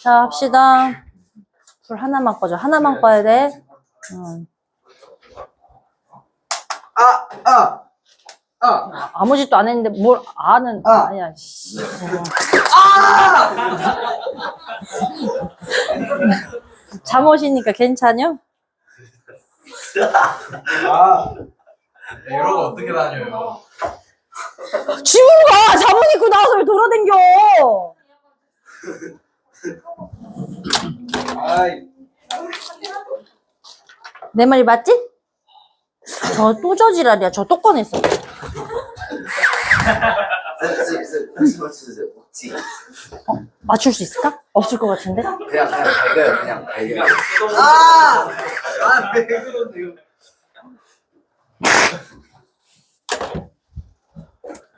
자, 합시다. 불 하나만 꺼줘. 하나만 꺼야 돼. 아무 짓도 안 했는데 뭘 아는 아니야. 잠옷이니까 괜찮여? 이러고 어떻게 다녀요? 집으로 가! 잠옷 입고 나와서 왜 돌아댕겨! 내 말이 맞지? 저 또 저지랄이야. 저 또 꺼냈어. 맞출 수 있을까? 없을 것 같은데? 그냥 밝아요. 그냥 밝아요. 왜 그러세요?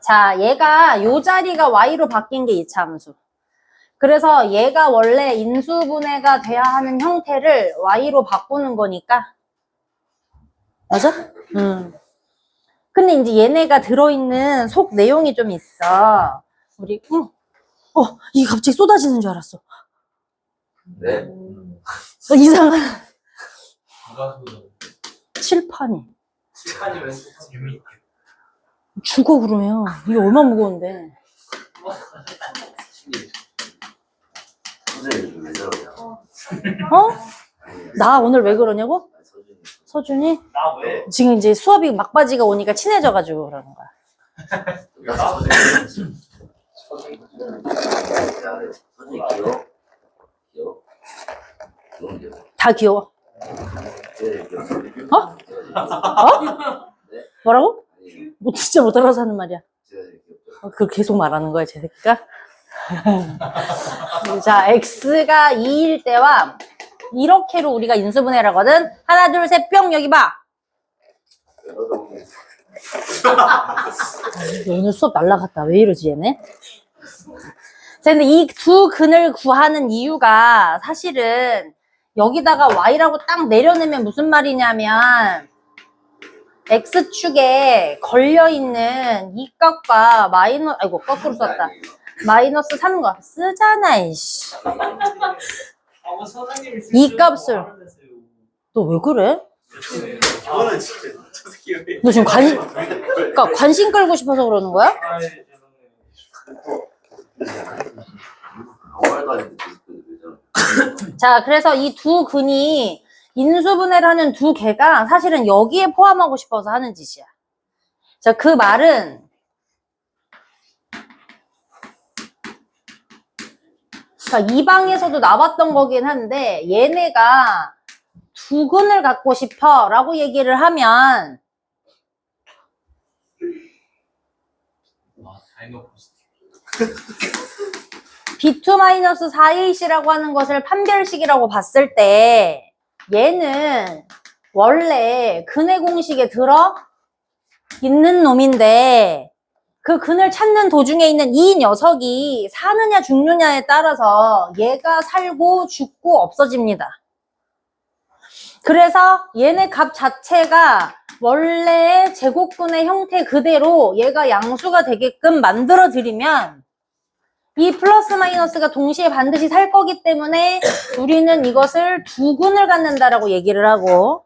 자, 얘가 요 자리가 y로 바뀐 게 이차 함수. 그래서 얘가 원래 인수분해가 돼야 하는 형태를 y로 바꾸는 거니까. 맞아? 근데 이제 얘네가 들어있는 속 내용이 좀 있어. 우리, 이게 갑자기 쏟아지는 줄 알았어. 네. 이상한 누가 쏟아? 칠판이. 시간이면 재미있게. 죽어, 그러면. 이게 얼마나 무거운데. 선생님 왜 저러냐? 나 오늘 왜 그러냐고? 서준이? 나 왜? 지금 이제 수업이 막바지가 오니까 친해져가지고 그러는 거야. 선생님 귀여워? 귀여워? 너무 귀여워. 다 귀여워. 제일 귀여워. 뭐라고? 뭐 진짜 못 알아서 하는 말이야. 제일 귀엽죠. 그걸 계속 말하는 거야, 제 새끼가? 자, x가 2일 때와 이렇게로 우리가 인수분해를 하거든. 하나, 둘, 셋, 뿅, 여기 봐. 오늘 수업 날라갔다. 왜 이러지, 얘네? 자, 근데 이 두 근을 구하는 이유가 사실은 여기다가 y라고 딱 내려내면 무슨 말이냐면 x축에 걸려있는 이 값과 마이너스, 아이고, 거꾸로 썼다. 마이너스 3과 쓰잖아, 이씨. 이 값을. 너 왜 그래? 저는 진짜 저 새끼 왜? 너 지금 그러니까 관심 끌고 싶어서 그러는 거야? 아, 죄송해요. 아무 말도 안 했는데 왜 저러냐? 자, 그래서 이 두 근이 인수분해를 하는 두 개가 사실은 여기에 포함하고 싶어서 하는 짓이야. 자, 그 말은 그러니까 이 방에서도 나왔던 거긴 한데 얘네가 두 근을 갖고 싶어 라고 얘기를 하면 B2-4ac라고 하는 것을 판별식이라고 봤을 때 얘는 원래 근의 공식에 들어 있는 놈인데 그 근을 찾는 도중에 있는 이 녀석이 사느냐 죽느냐에 따라서 얘가 살고 죽고 없어집니다. 그래서 얘네 값 자체가 원래의 제곱근의 형태 그대로 얘가 양수가 되게끔 만들어 드리면 이 플러스 마이너스가 동시에 반드시 살 거기 때문에 우리는 이것을 두 근을 갖는다라고 얘기를 하고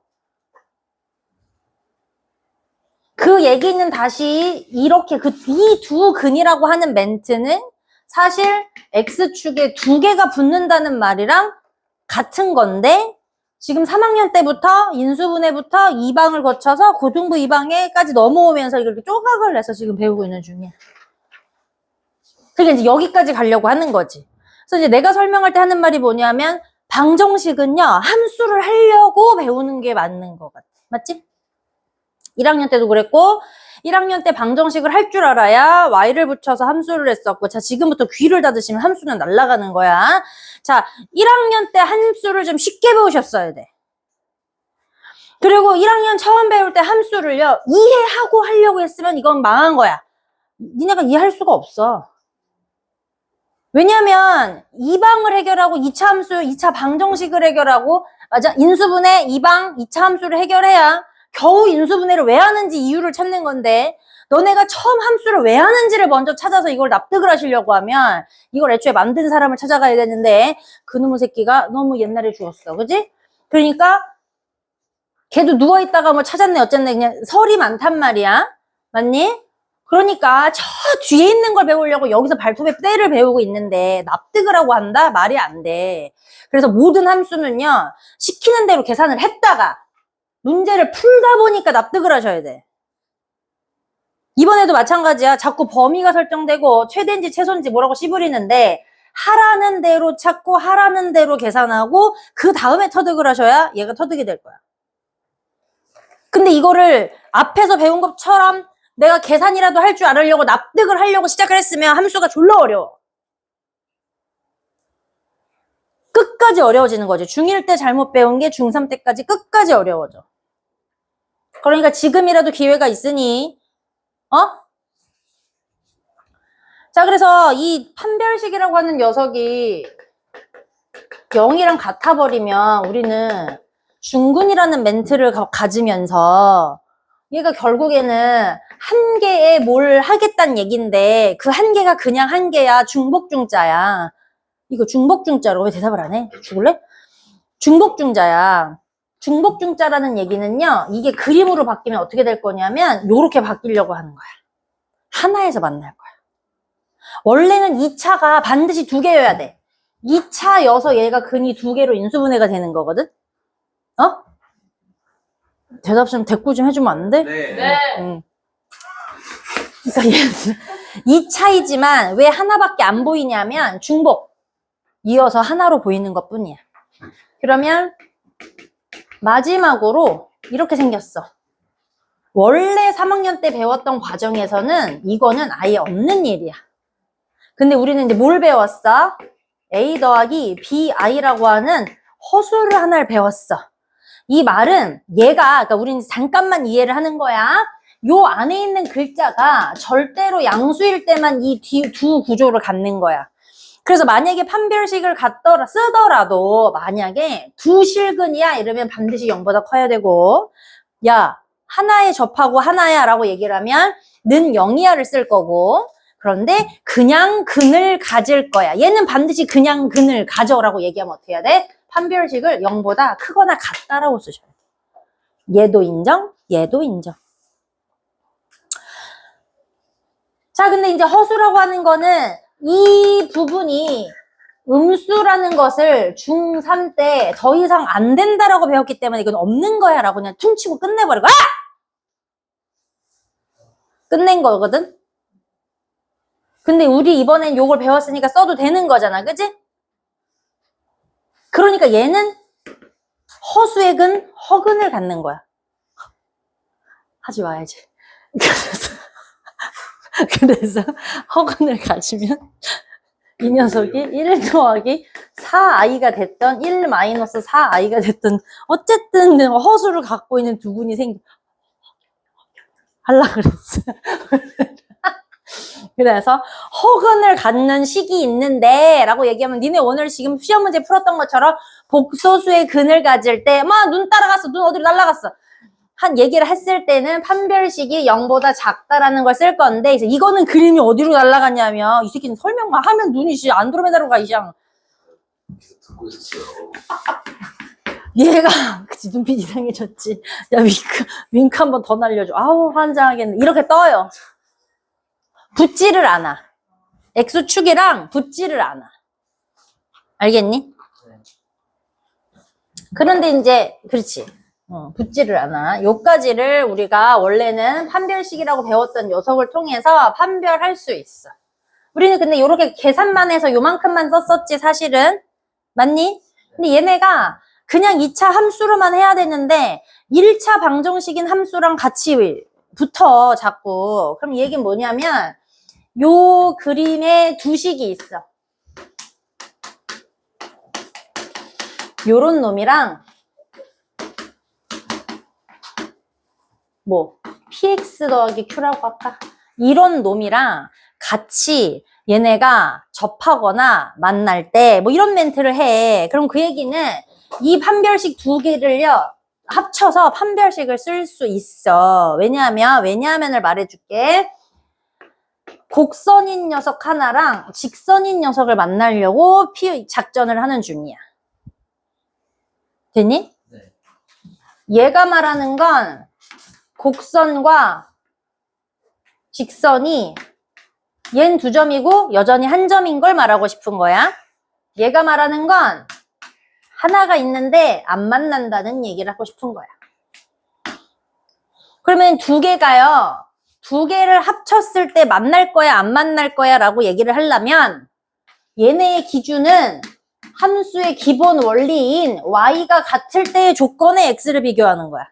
그 얘기는 다시 이렇게 이 두 근이라고 하는 멘트는 사실 X축에 두 개가 붙는다는 말이랑 같은 건데 지금 3학년 때부터 인수분해부터 2방을 거쳐서 고등부 2방에까지 넘어오면서 이렇게 조각을 내서 지금 배우고 있는 중이야. 그러니까 이제 여기까지 가려고 하는 거지. 그래서 이제 내가 설명할 때 하는 말이 뭐냐면 방정식은요 함수를 하려고 배우는 게 맞는 것 같아. 맞지? 1학년 때도 그랬고 1학년 때 방정식을 할 줄 알아야 y를 붙여서 함수를 했었고 자 지금부터 귀를 닫으시면 함수는 날아가는 거야. 자 1학년 때 함수를 좀 쉽게 배우셨어야 돼. 그리고 1학년 처음 배울 때 함수를요 이해하고 하려고 했으면 이건 망한 거야. 니네가 이해할 수가 없어. 왜냐면 2방을 해결하고 2차 함수, 2차 방정식을 해결하고 맞아 인수분해 2방, 2차 함수를 해결해야 겨우 인수분해를 왜 하는지 이유를 찾는 건데 너네가 처음 함수를 왜 하는지를 먼저 찾아서 이걸 납득을 하시려고 하면 이걸 애초에 만든 사람을 찾아가야 되는데 그놈의 새끼가 너무 옛날에 죽었어. 그지? 그러니까 걔도 누워있다가 뭐 찾았네 어쨌네 그냥 설이 많단 말이야. 맞니? 그러니까 저 뒤에 있는 걸 배우려고 여기서 발톱에 때를 배우고 있는데 납득을 하고 한다? 말이 안 돼. 그래서 모든 함수는요. 시키는 대로 계산을 했다가 문제를 풀다 보니까 납득을 하셔야 돼. 이번에도 마찬가지야. 자꾸 범위가 설정되고 최대인지 최소인지 뭐라고 씨부리는데 하라는 대로 찾고 하라는 대로 계산하고 그 다음에 터득을 하셔야 얘가 터득이 될 거야. 근데 이거를 앞에서 배운 것처럼 내가 계산이라도 할 줄 알으려고 납득을 하려고 시작을 했으면 함수가 졸라 어려워. 끝까지 어려워지는 거지. 중1 때 잘못 배운 게 중3 때까지 끝까지 어려워져. 그러니까 지금이라도 기회가 있으니 자, 그래서 이 판별식이라고 하는 녀석이 0이랑 같아버리면 우리는 중근이라는 멘트를 가지면서 얘가 결국에는 한 개에 뭘 하겠다는 얘기인데 그 한 개가 그냥 한 개야. 중복중자야. 이거 중복중자로 왜 대답을 안 해? 죽을래? 중복중자야. 중복중자라는 얘기는요. 이게 그림으로 바뀌면 어떻게 될 거냐면 요렇게 바뀌려고 하는 거야. 하나에서 만날 거야. 원래는 2차가 반드시 2개여야 돼. 2차여서 얘가 근이 2개로 인수분해가 되는 거거든? 대답 좀 대꾸 좀 해주면 안 돼? 네. 응. 그러니까 얘는 2차이지만 왜 하나밖에 안 보이냐면 중복. 이어서 하나로 보이는 것 뿐이야. 그러면 마지막으로 이렇게 생겼어. 원래 3학년 때 배웠던 과정에서는 이거는 아예 없는 일이야. 근데 우리는 이제 뭘 배웠어? A 더하기 BI라고 하는 허수를 하나를 배웠어. 이 말은 얘가, 그러니까 우리는 잠깐만 이해를 하는 거야. 요 안에 있는 글자가 절대로 양수일 때만 이 두 구조를 갖는 거야. 그래서 만약에 판별식을 쓰더라도 만약에 두 실근이야 이러면 반드시 0보다 커야 되고 야 하나에 접하고 하나야 라고 얘기를 하면 는 0이야를 쓸 거고 그런데 그냥 근을 가질 거야. 얘는 반드시 그냥 근을 가져라고 얘기하면 어떻게 해야 돼? 판별식을 0보다 크거나 같다라고 쓰셔야 돼. 얘도 인정, 얘도 인정. 자, 근데 이제 허수라고 하는 거는 이 부분이 음수라는 것을 중3 때 더 이상 안 된다라고 배웠기 때문에 이건 없는 거야 라고 그냥 퉁치고 끝내버리고 끝낸 거거든? 근데 우리 이번엔 요걸 배웠으니까 써도 되는 거잖아, 그지? 그러니까 얘는 허수의 근, 허근을 갖는 거야. 하지 마야지. 그래서 허근을 가지면 이 녀석이 1 더하기 4i가 됐던 1 마이너스 4i가 됐던 어쨌든 허수를 갖고 있는 두 분이 하려고 그랬어. 그래서 허근을 갖는 식이 있는데 라고 얘기하면 니네 오늘 지금 시험 문제 풀었던 것처럼 복소수의 근을 가질 때 막 눈 따라갔어. 눈 어디로 날아갔어. 한 얘기를 했을 때는 판별식이 0보다 작다라는 걸 쓸 건데 이거는 그림이 어디로 날아갔냐면 이 새끼는 설명만 하면 눈이 안드로메다로 가 이상. 계속 듣고 있었어요. 얘가 그치 눈빛 이상해졌지. 야 윙크 한 번 더 날려줘. 아우 환장하겠네. 이렇게 떠요. 붙지를 않아. X축이랑 붙지를 않아. 알겠니? 그런데 이제 그렇지. 붙지를 않아. 요까지를 우리가 원래는 판별식이라고 배웠던 녀석을 통해서 판별할 수 있어. 우리는 근데 요렇게 계산만 해서 요만큼만 썼었지 사실은. 맞니? 근데 얘네가 그냥 2차 함수로만 해야 되는데 1차 방정식인 함수랑 같이 붙어 자꾸. 그럼 이 얘기는 뭐냐면 요 그림에 두 식이 있어. 요런 놈이랑 뭐 px 더하기 q라고 할까? 이런 놈이랑 같이 얘네가 접하거나 만날 때 뭐 이런 멘트를 해. 그럼 그 얘기는 이 판별식 두 개를요 합쳐서 판별식을 쓸 수 있어. 왜냐하면을 말해줄게. 곡선인 녀석 하나랑 직선인 녀석을 만나려고 작전을 하는 중이야. 됐니? 네. 얘가 말하는 건 곡선과 직선이 얜 2점이고 여전히 1점인 걸 말하고 싶은 거야. 얘가 말하는 건 하나가 있는데 안 만난다는 얘기를 하고 싶은 거야. 그러면 2개가요. 2개를 합쳤을 때 만날 거야, 안 만날 거야 라고 얘기를 하려면 얘네의 기준은 함수의 기본 원리인 y가 같을 때의 조건에 x를 비교하는 거야.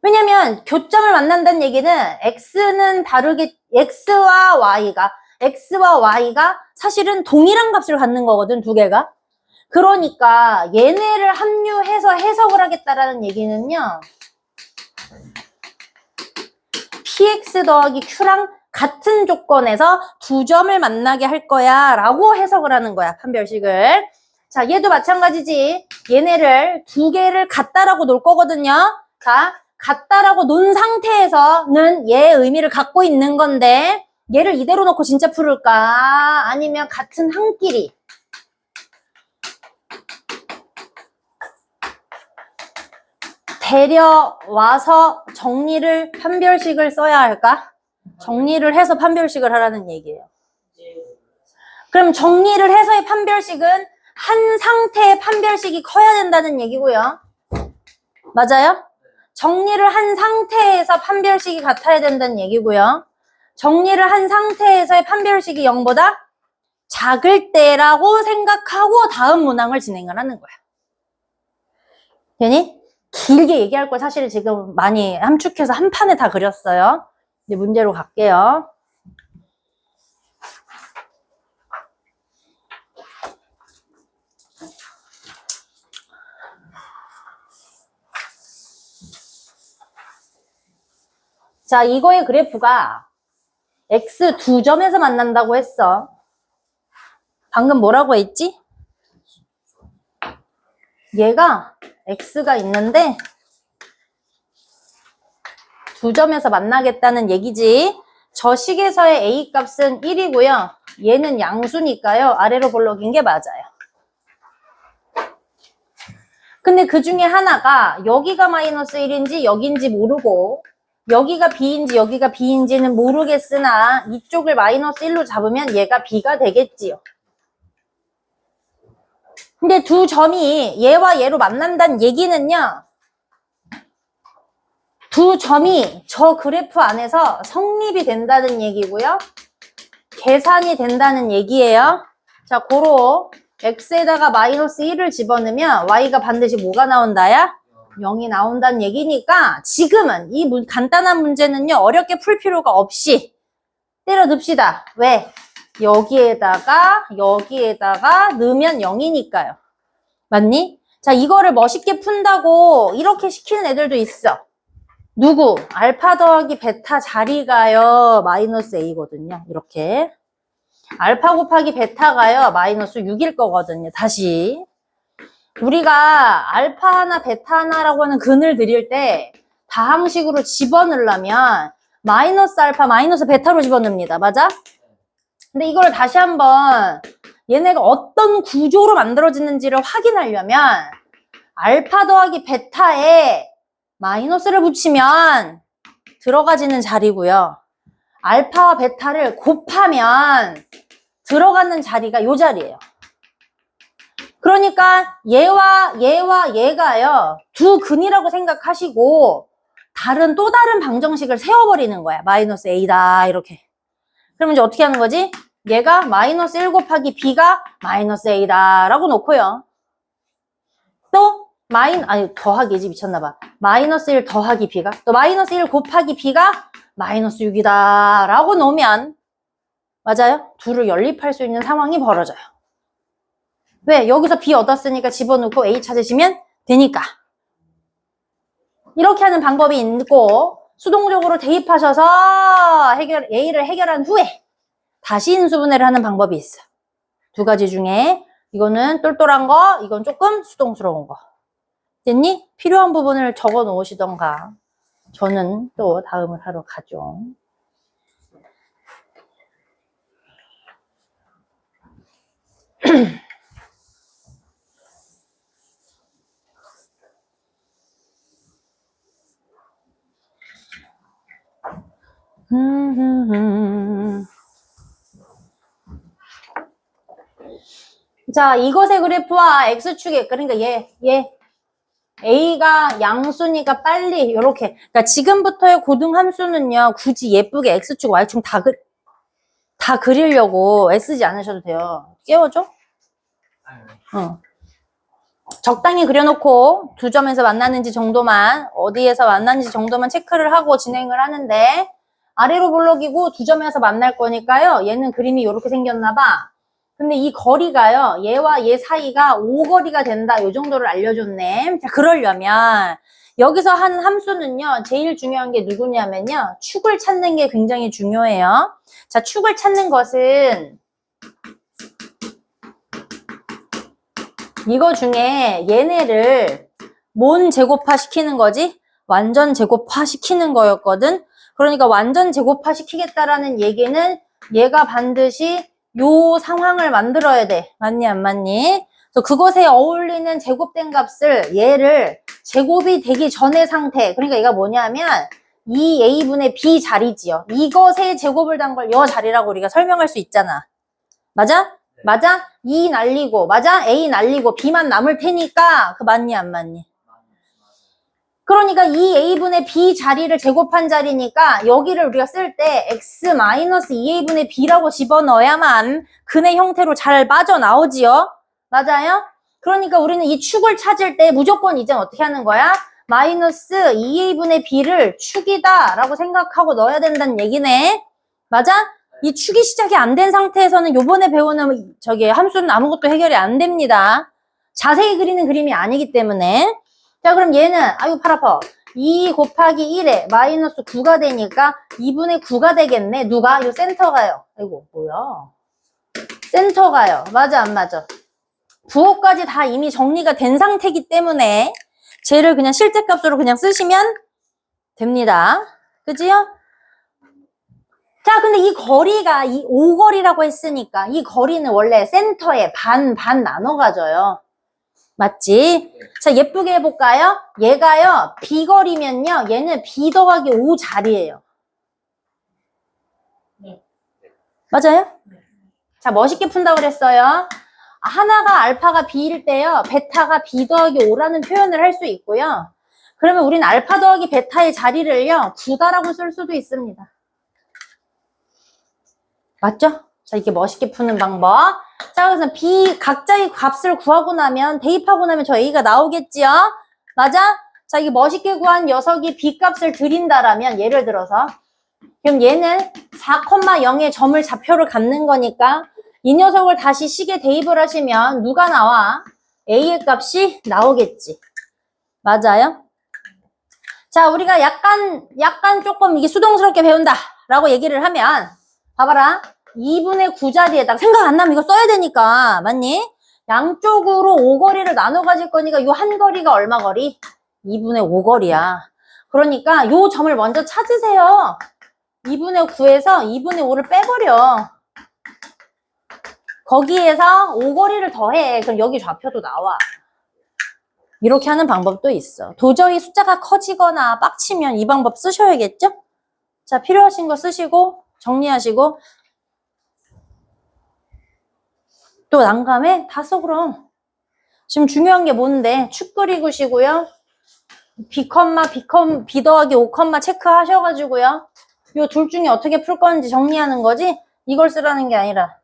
왜냐면 교점을 만난다는 얘기는 x는 다르게 x와 y가 사실은 동일한 값을 갖는 거거든, 2개가. 그러니까 얘네를 합류해서 해석을 하겠다라는 얘기는요. px 더하기 q랑 같은 조건에서 2점을 만나게 할 거야 라고 해석을 하는 거야, 판별식을. 자, 얘도 마찬가지지. 얘네를 2개를 같다라고 놓을 거거든요. 자, 같다라고 놓은 상태에서는 얘의 의미를 갖고 있는 건데 얘를 이대로 놓고 진짜 풀을까? 아니면 같은 한 끼리 데려와서 정리를 판별식을 써야 할까? 정리를 해서 판별식을 하라는 얘기예요. 그럼 정리를 해서의 판별식은 한 상태의 판별식이 커야 된다는 얘기고요. 맞아요? 정리를 한 상태에서 판별식이 같아야 된다는 얘기고요. 정리를 한 상태에서의 판별식이 0보다 작을 때라고 생각하고 다음 문항을 진행을 하는 거야. 되니? 길게 얘기할 걸 사실 지금 많이 함축해서 한 판에 다 그렸어요. 이제 문제로 갈게요. 자, 이거의 그래프가 x 2점에서 만난다고 했어. 방금 뭐라고 했지? 얘가 x가 있는데 2점에서 만나겠다는 얘기지. 저 식에서의 a 값은 1이고요. 얘는 양수니까요. 아래로 볼록인 게 맞아요. 근데 그 중에 하나가 여기가 마이너스 1인지 여긴지 모르고 여기가 b인지 여기가 b인지는 모르겠으나 이쪽을 마이너스 1로 잡으면 얘가 b가 되겠지요. 근데 2점이 얘와 얘로 만난다는 얘기는요. 2점이 저 그래프 안에서 성립이 된다는 얘기고요. 계산이 된다는 얘기예요. 자, 고로 x에다가 마이너스 1을 집어넣으면 y가 반드시 뭐가 나온다야? 0이 나온다는 얘기니까 지금은 이 간단한 문제는요. 어렵게 풀 필요가 없이 때려 듭시다. 왜? 여기에다가 넣으면 0이니까요. 맞니? 자, 이거를 멋있게 푼다고 이렇게 시키는 애들도 있어. 누구? 알파 더하기 베타 자리가요. 마이너스 a거든요. 이렇게. 알파 곱하기 베타가요. 마이너스 6일 거거든요. 다시. 우리가 알파 하나, 베타 하나라고 하는 근을 드릴 때 다항식으로 집어넣으려면 마이너스 알파, 마이너스 베타로 집어넣습니다. 맞아? 근데 이걸 다시 한번 얘네가 어떤 구조로 만들어지는지를 확인하려면 알파 더하기 베타에 마이너스를 붙이면 들어가지는 자리고요. 알파와 베타를 곱하면 들어가는 자리가 이 자리예요. 그러니까 얘와 얘가요. 두 근이라고 생각하시고 또 다른 방정식을 세워버리는 거야. 마이너스 a다 이렇게. 그러면 이제 어떻게 하는 거지? 얘가 마이너스 1 곱하기 b가 마이너스 a다 라고 놓고요. 또 더하기지 미쳤나봐. 마이너스 1 더하기 b가 또 마이너스 1 곱하기 b가 마이너스 6이다 라고 놓으면 맞아요? 둘을 연립할 수 있는 상황이 벌어져요. 왜? 여기서 b 얻었으니까 집어넣고 a 찾으시면 되니까. 이렇게 하는 방법이 있고 수동적으로 대입하셔서 a를 해결한 후에 다시 인수분해를 하는 방법이 있어. 두 가지 중에 이거는 똘똘한 거, 이건 조금 수동스러운 거. 됐니? 필요한 부분을 적어 놓으시던가. 저는 또 다음을 하러 가죠. 자, 이것의 그래프와 X축의, 그러니까 A가 양수니까 빨리, 이렇게. 그러니까 지금부터의 고등함수는요, 굳이 예쁘게 X축, Y축 다 그리려고 애쓰지 않으셔도 돼요. 깨워줘? 응. 적당히 그려놓고 두 점에서 만나는지 정도만, 어디에서 만나는지 정도만 체크를 하고 진행을 하는데, 아래로 볼록이고 두 점에서 만날 거니까요, 얘는 그림이 이렇게 생겼나 봐. 근데 이 거리가요, 얘와 얘 사이가 5거리가 된다, 이 정도를 알려줬네. 자, 그러려면 여기서 하는 함수는요, 제일 중요한 게 누구냐면요, 축을 찾는 게 굉장히 중요해요. 자, 축을 찾는 것은 이거 중에 얘네를 뭔 제곱화 시키는 거지? 완전 제곱화 시키는 거였거든. 그러니까 완전 제곱화 시키겠다라는 얘기는 얘가 반드시 요 상황을 만들어야 돼. 맞니 안 맞니? 그래서 그것에 어울리는 제곱된 값을 얘를 제곱이 되기 전의 상태. 그러니까 얘가 뭐냐면 이 A분의 B 자리지요. 이것의 제곱을 단 걸 여 자리라고 우리가 설명할 수 있잖아. 맞아? 맞아? 2 날리고 맞아? A 날리고 B만 남을 테니까 그 맞니 안 맞니? 그러니까 이 A분의 B 자리를 제곱한 자리니까 여기를 우리가 쓸 때 X-2A분의 B라고 집어넣어야만 근의 형태로 잘 빠져나오지요. 맞아요? 그러니까 우리는 이 축을 찾을 때 무조건 이제 어떻게 하는 거야? 마이너스 2A분의 B를 축이다 라고 생각하고 넣어야 된다는 얘기네. 맞아? 이 축이 시작이 안 된 상태에서는 요번에 배우는 함수는 아무것도 해결이 안 됩니다. 자세히 그리는 그림이 아니기 때문에. 자, 그럼 얘는, 아유, 팔 아파. 2 곱하기 1에 마이너스 9가 되니까 2분의 9가 되겠네. 누가? 요 센터가요. 아이고, 뭐야. 센터가요. 맞아, 안 맞아? 부호까지 다 이미 정리가 된 상태이기 때문에 쟤를 그냥 실제값으로 그냥 쓰시면 됩니다. 그지요? 자, 근데 이 거리가 이 5거리라고 했으니까 이 거리는 원래 센터에 반 나눠 가져요. 맞지? 자, 예쁘게 해볼까요? 얘가요, B거리면요, 얘는 B 더하기 5 자리예요. 네. 맞아요? 자, 멋있게 푼다고 그랬어요. 하나가 알파가 B일 때요, 베타가 B 더하기 5라는 표현을 할 수 있고요. 그러면 우린 알파 더하기 베타의 자리를요, 9다라고 쓸 수도 있습니다. 맞죠? 자, 이게 멋있게 푸는 방법. 자, 그래서 B 각자의 값을 구하고 나면, 대입하고 나면 저 A가 나오겠지요? 맞아? 자, 이게 멋있게 구한 녀석이 B 값을 드린다라면, 예를 들어서, 그럼 얘는 4,0의 점을 좌표를 갖는 거니까, 이 녀석을 다시 식에 대입을 하시면, 누가 나와? A의 값이 나오겠지. 맞아요? 자, 우리가 약간 조금 이게 수동스럽게 배운다. 라고 얘기를 하면, 봐봐라. 2분의 9 자리에다가 생각 안 나면 이거 써야 되니까. 맞니? 양쪽으로 5거리를 나눠 가질 거니까 요 한 거리가 얼마 거리? 2분의 5거리야. 그러니까 요 점을 먼저 찾으세요. 2분의 9에서 2분의 5를 빼버려. 거기에서 5거리를 더해. 그럼 여기 좌표도 나와. 이렇게 하는 방법도 있어. 도저히 숫자가 커지거나 빡치면 이 방법 쓰셔야겠죠? 자, 필요하신 거 쓰시고 정리하시고 또 난감해? 다 써 그럼. 지금 중요한 게 뭔데? 축 그리고시고요. B, B 더하기 5, 체크하셔가지고요. 요 둘 중에 어떻게 풀 건지 정리하는 거지? 이걸 쓰라는 게 아니라.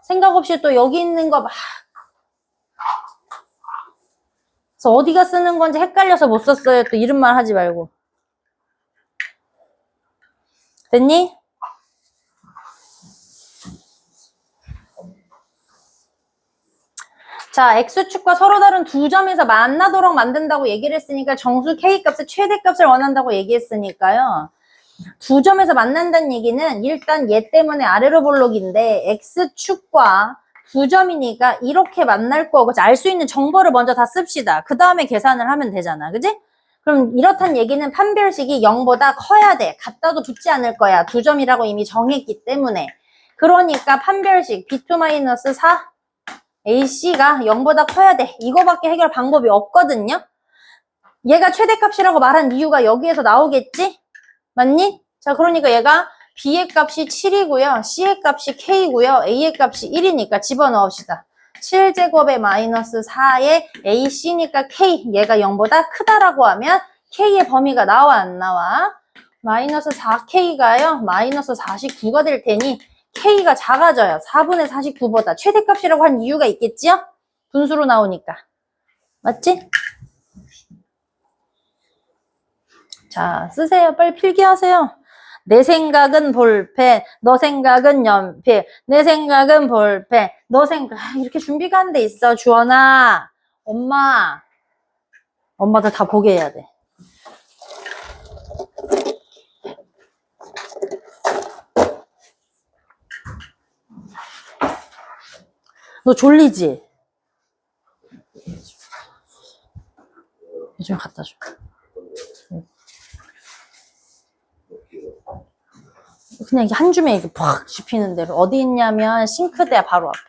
생각 없이 또 여기 있는 거 막. 그래서 어디가 쓰는 건지 헷갈려서 못 썼어요. 또 이런 말 하지 말고. 됐니? 자, X축과 서로 다른 두 점에서 만나도록 만든다고 얘기를 했으니까 정수 K값의 최대값을 원한다고 얘기했으니까요. 두 점에서 만난다는 얘기는 일단 얘 때문에 아래로 볼록인데 X축과 9점이니까 이렇게 만날 거고, 알 수 있는 정보를 먼저 다 씁시다. 그 다음에 계산을 하면 되잖아. 그지? 그럼 이렇단 얘기는 판별식이 0보다 커야 돼. 같다도 붙지 않을 거야. 2점이라고 이미 정했기 때문에. 그러니까 판별식 B2-4 AC가 0보다 커야 돼. 이거밖에 해결 방법이 없거든요. 얘가 최대값이라고 말한 이유가 여기에서 나오겠지? 맞니? 자, 그러니까 얘가 B의 값이 7이고요. C의 값이 K고요. A의 값이 1이니까 집어넣읍시다. 7제곱에 마이너스 4에 AC니까 K. 얘가 0보다 크다라고 하면 K의 범위가 나와 안 나와? 마이너스 4K가요. 마이너스 49가 될 테니 K가 작아져요. 4분의 49보다. 최대값이라고 한 이유가 있겠지요? 분수로 나오니까. 맞지? 자, 쓰세요. 빨리 필기하세요. 내 생각은 볼펜, 너 생각은 연필, 내 생각은 볼펜, 너 생각, 이렇게 준비가 안 돼 있어, 주원아. 엄마들 다 보게 해야 돼. 너 졸리지? 좀 갖다 줘. 그냥 이게 한 줌에 이렇게 팍 씹히는 대로. 어디 있냐면 싱크대 바로 앞에.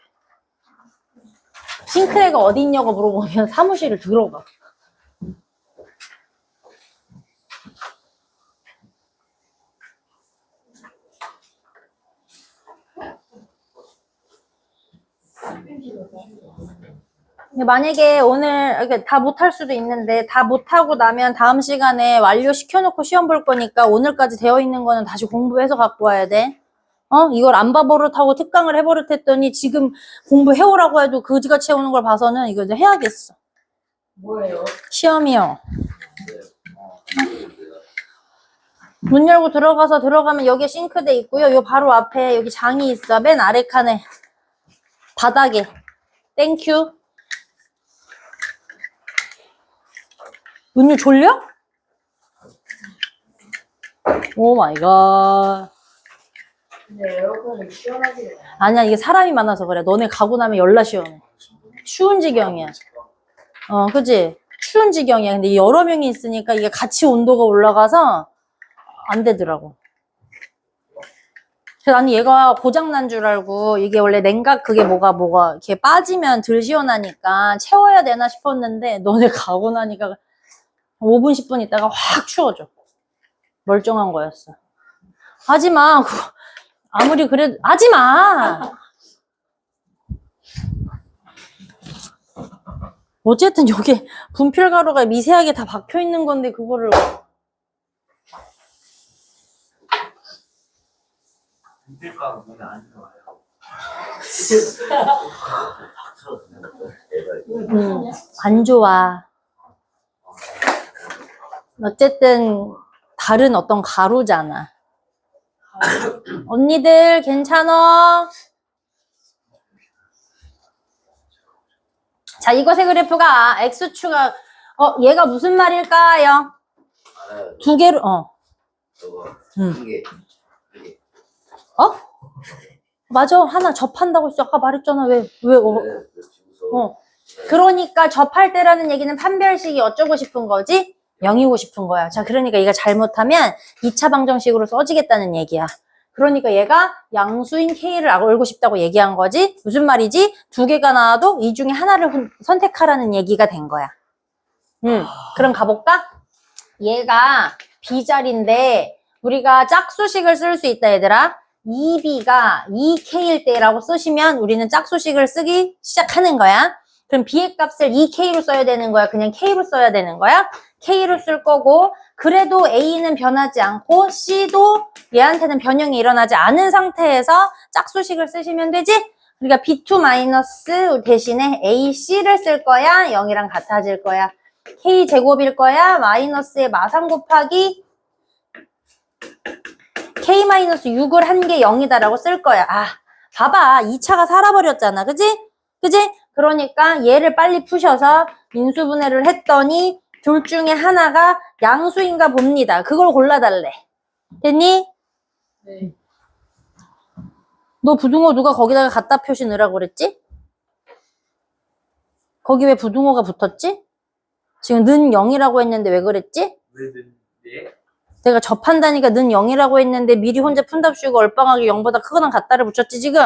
싱크대가 어디 있냐고 물어보면 사무실을 들어가. 만약에 오늘 다 못할 수도 있는데 다 못하고 나면 다음 시간에 완료시켜놓고 시험 볼 거니까 오늘까지 되어 있는 거는 다시 공부해서 갖고 와야 돼. 이걸 안 봐버릇하고 특강을 해버릇했더니 지금 공부해오라고 해도 그지같이 해오는 걸 봐서는 이거 이제 해야겠어. 뭐예요? 시험이요. 문 열고 들어가면 여기에 싱크대 있고요. 요 바로 앞에 여기 장이 있어. 맨 아래 칸에 바닥에. 땡큐. 은유 졸려? 오 마이 갓. 근데 에어컨이 시원하지. 아니야, 이게 사람이 많아서 그래. 너네 가고 나면 열나 시원해. 추운 지경이야. 그치? 추운 지경이야. 근데 여러 명이 있으니까 이게 같이 온도가 올라가서 안 되더라고. 그래서 나는 얘가 고장난 줄 알고 이게 원래 냉각 그게 뭐가 이렇게 빠지면 덜 시원하니까 채워야 되나 싶었는데 너네 가고 나니까 5분, 10분 있다가 확 추워져. 멀쩡한 거였어. 하지마. 아무리 그래도 하지마. 어쨌든 여기 분필가루가 미세하게 다 박혀 있는 건데 그거를 분필가루 몸에 안 좋아요. 안 좋아. 어쨌든 다른 어떤 가루잖아. 언니들 괜찮어? 자, 이것의 그래프가 X축가 얘가 무슨 말일까요? 두 개로 저거 응. 이게 맞아. 하나 접한다고 했어. 아까 말했잖아. 왜 그러니까 접할 때라는 얘기는 판별식이 어쩌고 싶은 거지? 0이고 싶은 거야. 자, 그러니까 얘가 잘못하면 2차 방정식으로 써지겠다는 얘기야. 그러니까 얘가 양수인 K를 알고 싶다고 얘기한 거지. 무슨 말이지? 두 개가 나와도 이 중에 하나를 선택하라는 얘기가 된 거야. 그럼 가볼까? 얘가 B자리인데 우리가 짝수식을 쓸 수 있다, 얘들아. 2B가 2K일 때라고 쓰시면 우리는 짝수식을 쓰기 시작하는 거야. 그럼 B의 값을 2K로 써야 되는 거야? 그냥 K로 써야 되는 거야? K로 쓸 거고, 그래도 A는 변하지 않고 C도 얘한테는 변형이 일어나지 않은 상태에서 짝수식을 쓰시면 되지? 그러니까 B2- 대신에 AC를 쓸 거야? 0이랑 같아질 거야? K제곱일 거야? 마이너스의 마상 곱하기 K-6을 한 게 0이다라고 쓸 거야. 봐봐. 2차가 살아버렸잖아. 그지? 그러니까 얘를 빨리 푸셔서 인수분해를 했더니 둘 중에 하나가 양수인가 봅니다. 그걸 골라달래. 됐니? 네. 너 부등호 누가 거기다가 갖다 표시 넣으라고 그랬지? 거기 왜 부등호가 붙었지? 지금 는 0이라고 했는데 왜 그랬지? 왜 는데? 내가 접한다니까 는 0이라고 했는데 미리 혼자 푼답 쉬고 얼빵하게 0보다 크거나 같다를 붙였지 지금?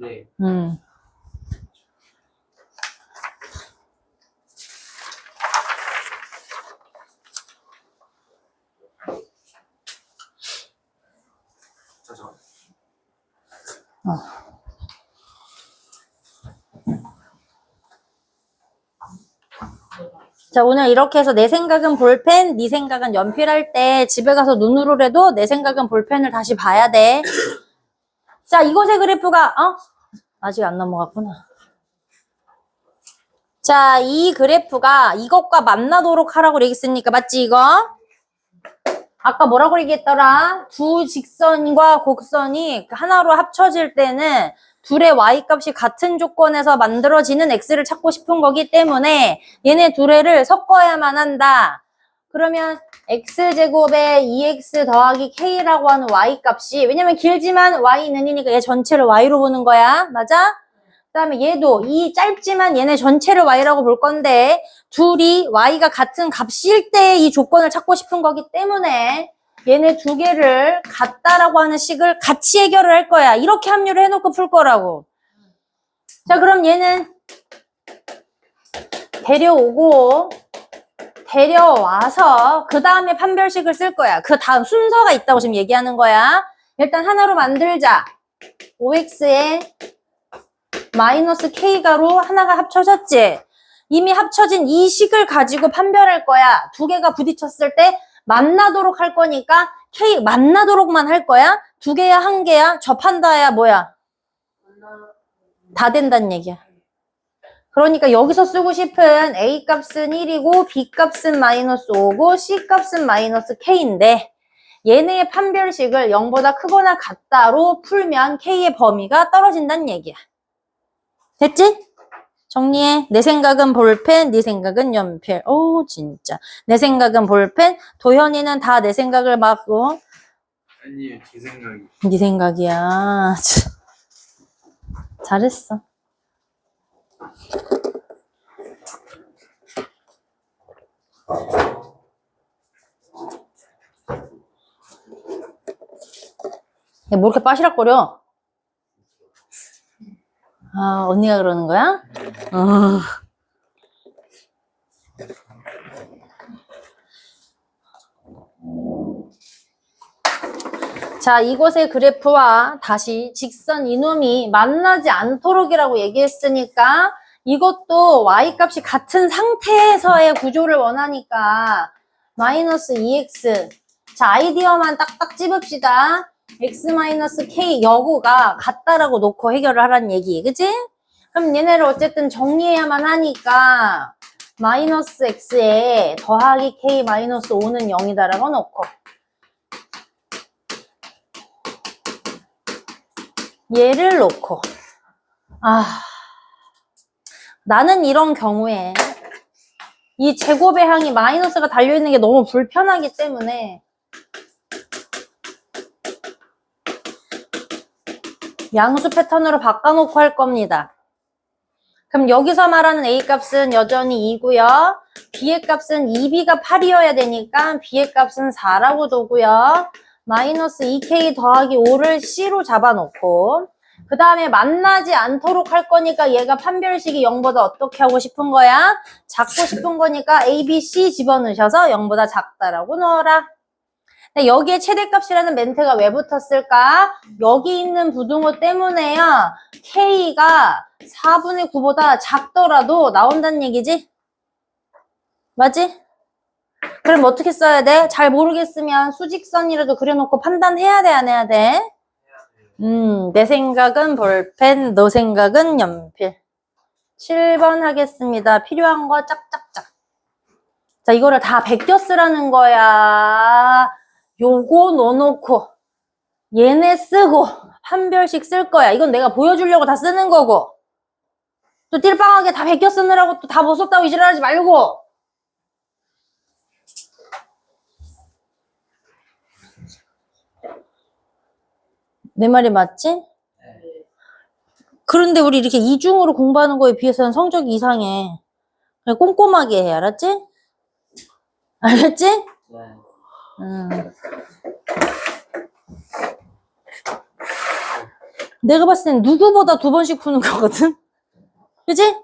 네. 잠깐만. 자, 오늘 이렇게 해서 내 생각은 볼펜, 네 생각은 연필할 때 집에 가서 눈으로라도 내 생각은 볼펜을 다시 봐야 돼. 자, 이곳의 그래프가 아직 안 넘어갔구나. 자, 이 그래프가 이것과 만나도록 하라고 얘기했으니까 맞지 이거? 아까 뭐라고 얘기했더라? 두 직선과 곡선이 하나로 합쳐질 때는 둘의 y값이 같은 조건에서 만들어지는 x를 찾고 싶은 거기 때문에 얘네 둘을 섞어야만 한다. 그러면 x제곱에 2x 더하기 k라고 하는 y값이, 왜냐면 길지만 y는 이니까 얘 전체를 y로 보는 거야. 맞아? 그 다음에 얘도 이 짧지만 얘네 전체를 y라고 볼 건데 둘이 y가 같은 값일 때 이 조건을 찾고 싶은 거기 때문에 얘네 두 개를 같다라고 하는 식을 같이 해결을 할 거야. 이렇게 합류를 해놓고 풀 거라고. 자, 그럼 얘는 데려오고 데려와서 그 다음에 판별식을 쓸 거야. 그 다음 순서가 있다고 지금 얘기하는 거야. 일단 하나로 만들자. 5x에 마이너스 k가로 하나가 합쳐졌지. 이미 합쳐진 이 식을 가지고 판별할 거야. 두 개가 부딪혔을 때 만나도록 할 거니까 k 만나도록만 할 거야. 두 개야 한 개야 접한다야 뭐야? 다 된다는 얘기야. 그러니까 여기서 쓰고 싶은 a 값은 1이고 b 값은 마이너스 5고 c 값은 마이너스 k인데 얘네의 판별식을 0보다 크거나 같다로 풀면 k의 범위가 떨어진다는 얘기야. 됐지? 정리해. 내 생각은 볼펜, 네 생각은 연필. 오, 진짜. 내 생각은 볼펜, 도현이는 다 내 생각을 맞고. 아니에요, 제 생각이. 네 생각이야. 잘했어. 야, 뭐 이렇게 빠시락거려? 아, 언니가 그러는 거야? 자, 이곳의 그래프와 다시 직선 이놈이 만나지 않도록이라고 얘기했으니까 이것도 y값이 같은 상태에서의 구조를 원하니까 마이너스 2x. 자, 아이디어만 딱딱 찝읍시다. x 마이너스 k 여고가 같다라고 놓고 해결을 하라는 얘기. 그치? 그럼 얘네를 어쨌든 정리해야만 하니까 마이너스 x에 더하기 k 마이너스 5는 0이다라고 놓고 얘를 놓고 나는 이런 경우에 이 제곱의 항이 마이너스가 달려있는 게 너무 불편하기 때문에 양수 패턴으로 바꿔놓고 할 겁니다. 그럼 여기서 말하는 a 값은 여전히 2고요. b의 값은 2b가 8이어야 되니까 b의 값은 4라고 두고요. 마이너스 2k 더하기 5를 c로 잡아놓고 그 다음에 만나지 않도록 할 거니까 얘가 판별식이 0보다 어떻게 하고 싶은 거야? 작고 싶은 거니까 a, b, c 집어넣으셔서 0보다 작다라고 넣어라. 근데 여기에 최대값이라는 멘트가 왜 붙었을까? 여기 있는 부등호 때문에요. k가 4분의 9보다 작더라도 나온다는 얘기지? 맞지? 그럼 어떻게 써야 돼? 잘 모르겠으면 수직선이라도 그려놓고 판단해야 돼, 안 해야 돼? 내 생각은 볼펜, 너 생각은 연필. 7번 하겠습니다. 필요한 거 짝짝짝. 자, 이거를 다 베껴 쓰라는 거야. 요거 넣어놓고 얘네 쓰고 판별식 쓸 거야. 이건 내가 보여주려고 다 쓰는 거고. 또 띨빵하게 다 베껴 쓰느라고 또 다 못 썼다고 이지랄하지 말고. 내 말이 맞지? 그런데 우리 이렇게 이중으로 공부하는 거에 비해서는 성적이 이상해. 그냥 꼼꼼하게 해, 알았지? 알겠지? 네. 내가 봤을 땐 누구보다 2번씩 푸는 거거든? 그지?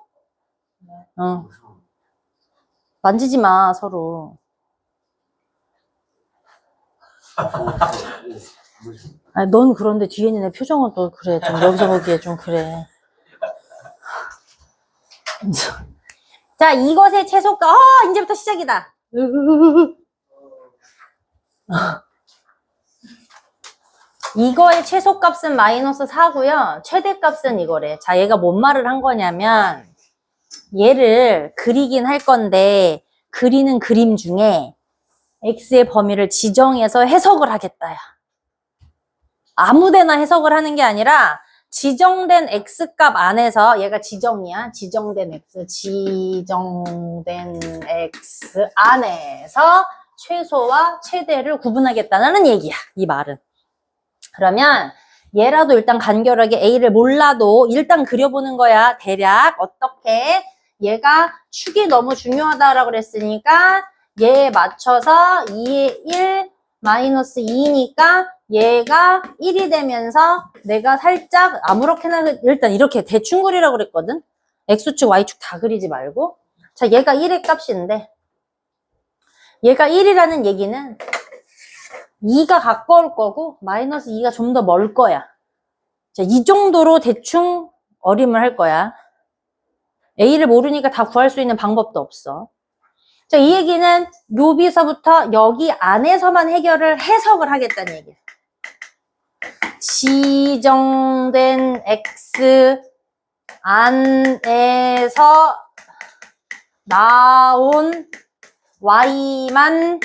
만지지 마, 서로. 아니, 넌 그런데 뒤에 있는 애 표정은 또 그래. 좀 여기서 보기에 좀 그래. 자, 이것의 최소값. 이제부터 시작이다. 이거의 최소값은 마이너스 4고요. 최대값은 이거래. 자, 얘가 뭔 말을 한 거냐면 얘를 그리긴 할 건데 그리는 그림 중에 x의 범위를 지정해서 해석을 하겠다야. 아무데나 해석을 하는 게 아니라 지정된 x값 안에서 얘가 지정이야. 지정된 x 안에서 최소와 최대를 구분하겠다는 얘기야. 이 말은. 그러면 얘라도 일단 간결하게 A를 몰라도 일단 그려보는 거야. 대략 어떻게 얘가 축이 너무 중요하다라고 그랬으니까 얘에 맞춰서 2에 1 마이너스 2니까 얘가 1이 되면서 내가 살짝 아무렇게나 일단 이렇게 대충 그리라고 그랬거든. X축, Y축 다 그리지 말고. 자, 얘가 1의 값인데 얘가 1이라는 얘기는 2가 가까울 거고 마이너스 2가 좀 더 멀 거야. 자, 이 정도로 대충 어림을 할 거야. A를 모르니까 다 구할 수 있는 방법도 없어. 자, 이 얘기는 여기서부터 여기 안에서만 해석을 하겠다는 얘기야. 지정된 X 안에서 나온 Y만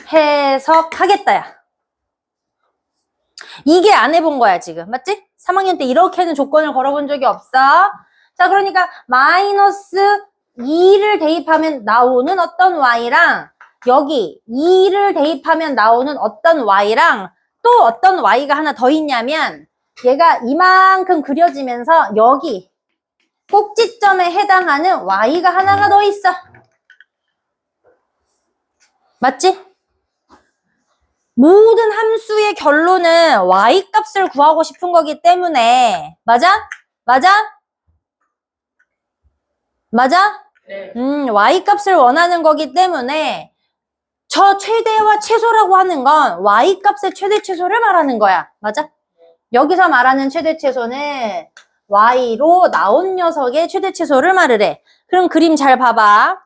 해석하겠다야. 이게 안 해본 거야 지금. 맞지? 3학년 때 이렇게는 조건을 걸어본 적이 없어. 자, 그러니까 마이너스 2를 대입하면 나오는 어떤 y랑 여기 2를 대입하면 나오는 어떤 y랑 또 어떤 y가 하나 더 있냐면 얘가 이만큼 그려지면서 여기 꼭지점에 해당하는 y가 하나가 더 있어. 맞지? 모든 함수의 결론은 y값을 구하고 싶은 거기 때문에 맞아? 맞아? 맞아? 네. y값을 원하는 거기 때문에 저 최대와 최소라고 하는 건 y값의 최대 최소를 말하는 거야. 맞아? 여기서 말하는 최대 최소는 y로 나온 녀석의 최대 최소를 말을 해. 그럼 그림 잘 봐봐.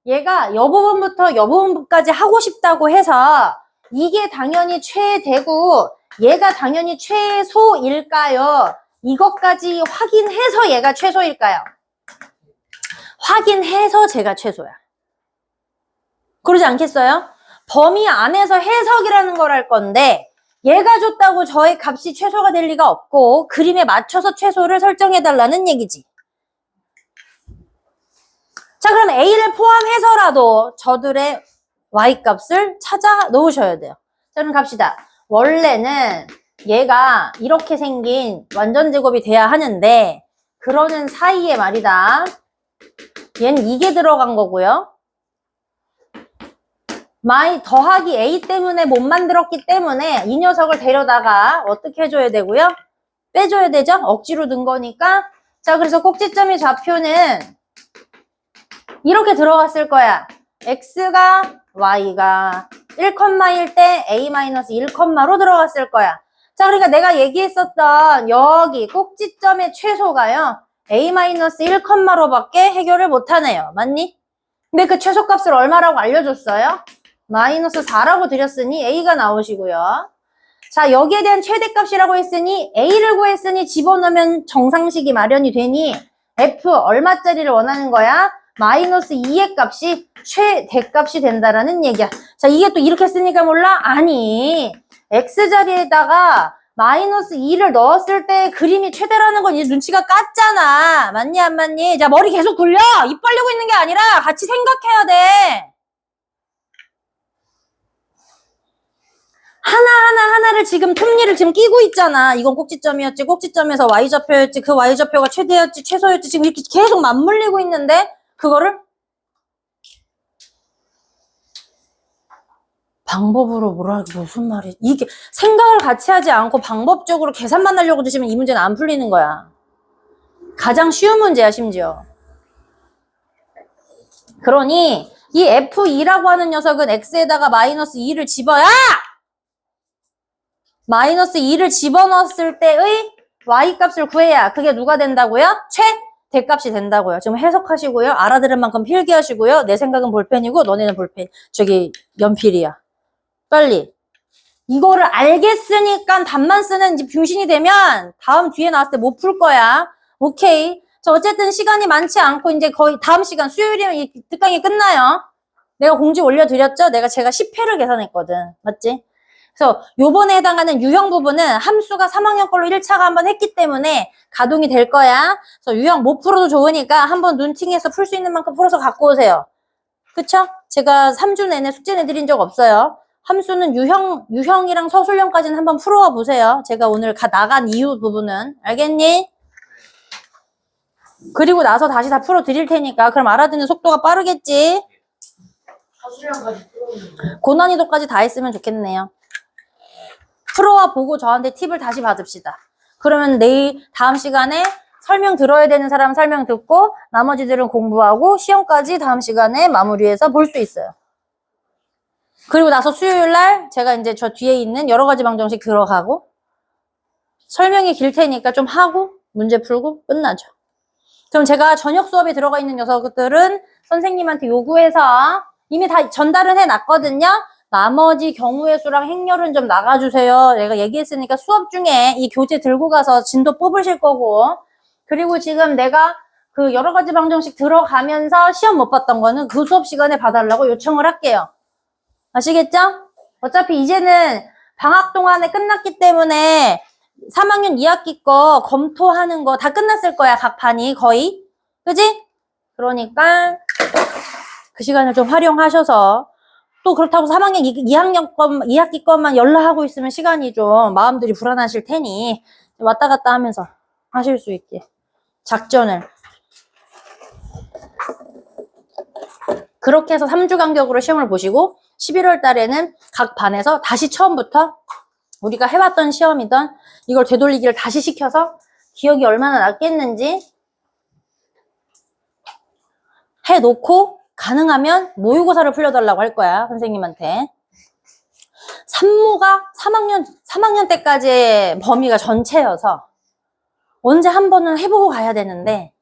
얘가 여 부분부터 여 부분까지 하고 싶다고 해서 이게 당연히 최대고 얘가 당연히 최소일까요? 이것까지 확인해서 얘가 최소일까요? 확인해서 제가 최소야. 그러지 않겠어요? 범위 안에서 해석이라는 걸 할 건데 얘가 줬다고 저의 값이 최소가 될 리가 없고 그림에 맞춰서 최소를 설정해달라는 얘기지. 자, 그럼 A를 포함해서라도 저들의 Y값을 찾아 놓으셔야 돼요. 자, 그럼 갑시다. 원래는 얘가 이렇게 생긴 완전제곱이 돼야 하는데 그러는 사이에 말이다. 얘는 이게 들어간 거고요. 더하기 A 때문에 못 만들었기 때문에 이 녀석을 데려다가 어떻게 해줘야 되고요? 빼줘야 되죠? 억지로 든 거니까. 자, 그래서 꼭지점의 좌표는 이렇게 들어갔을 거야. X가 Y가 1,1일 때 A-1,로 들어갔을 거야. 자, 그러니까 내가 얘기했었던 여기 꼭지점의 최소가요. A-1,로밖에 해결을 못하네요. 맞니? 근데 그 최소값을 얼마라고 알려줬어요? 마이너스 4라고 드렸으니 A가 나오시고요. 자, 여기에 대한 최대값이라고 했으니 A를 구했으니 집어넣으면 정상식이 마련이 되니 F 얼마짜리를 원하는 거야? 마이너스 2의 값이 최대값이 된다라는 얘기야. 자, 이게 또 이렇게 쓰니까 몰라? 아니, X자리에다가 마이너스 2를 넣었을 때 그림이 최대라는 건 이제 눈치가 깠잖아. 맞니 안 맞니? 자, 머리 계속 굴려. 입 벌리고 있는 게 아니라 같이 생각해야 돼. 하나를 지금 톱니를 지금 끼고 있잖아. 이건 꼭지점이었지, 꼭지점에서 Y좌표였지, 그 Y좌표가 최대였지, 최소였지, 지금 이렇게 계속 맞물리고 있는데, 그거를 방법으로 무슨 말이, 이게 생각을 같이 하지 않고 방법적으로 계산만 하려고 드시면 이 문제는 안 풀리는 거야. 가장 쉬운 문제야, 심지어. 그러니 이 F2라고 하는 녀석은 X에다가 마이너스 2를 집어야 마이너스 2를 집어넣었을 때의 Y 값을 구해야 그게 누가 된다고요? 최대값이 된다고요. 지금 해석하시고요. 알아들은 만큼 필기하시고요. 내 생각은 볼펜이고 너네는 연필이야. 빨리. 이거를 알겠으니까 답만 쓰는 병신이 되면 다음 뒤에 나왔을 때 못 풀 거야. 오케이. 자, 어쨌든 시간이 많지 않고 이제 거의 다음 시간 수요일이면 이 특강이 끝나요. 내가 공지 올려드렸죠? 제가 10회를 계산했거든. 맞지? 그래서 요번에 해당하는 유형 부분은 함수가 3학년 걸로 1차가 한번 했기 때문에 가동이 될 거야. 그래서 유형 못 풀어도 좋으니까 한번 눈팅해서 풀 수 있는 만큼 풀어서 갖고 오세요. 그쵸? 제가 3주 내내 숙제 내드린 적 없어요. 함수는 유형이랑 서술형까지는 한번 풀어와 보세요. 제가 오늘 나간 이유 부분은. 알겠니? 그리고 나서 다시 다 풀어드릴 테니까 그럼 알아듣는 속도가 빠르겠지? 사수량까지 풀어오는 고난이도까지 다 했으면 좋겠네요. 풀어와 보고 저한테 팁을 다시 받읍시다. 그러면 다음 시간에 설명 들어야 되는 사람 설명 듣고 나머지들은 공부하고 시험까지 다음 시간에 마무리해서 볼 수 있어요. 그리고 나서 수요일 날 제가 이제 저 뒤에 있는 여러 가지 방정식 들어가고 설명이 길 테니까 좀 하고 문제 풀고 끝나죠. 그럼 제가 저녁 수업에 들어가 있는 녀석들은 선생님한테 요구해서 이미 다 전달은 해놨거든요. 나머지 경우의 수랑 행렬은 좀 나가주세요. 내가 얘기했으니까 수업 중에 이 교재 들고 가서 진도 뽑으실 거고 그리고 지금 내가 그 여러 가지 방정식 들어가면서 시험 못 봤던 거는 그 수업 시간에 봐달라고 요청을 할게요. 아시겠죠? 어차피 이제는 방학 동안에 끝났기 때문에 3학년 2학기 거 검토하는 거 다 끝났을 거야. 각 반이 거의. 그지? 그러니까 그 시간을 좀 활용하셔서 또 그렇다고 3학년 2학기 것만 연락하고 있으면 시간이 좀 마음들이 불안하실 테니 왔다 갔다 하면서 하실 수 있게 작전을 그렇게 해서 3주 간격으로 시험을 보시고 11월 달에는 각 반에서 다시 처음부터 우리가 해왔던 시험이던 이걸 되돌리기를 다시 시켜서 기억이 얼마나 났겠는지 해놓고 가능하면 모의고사를 풀려달라고 할 거야, 선생님한테. 산모가 3학년 때까지의 범위가 전체여서 언제 한 번은 해보고 가야 되는데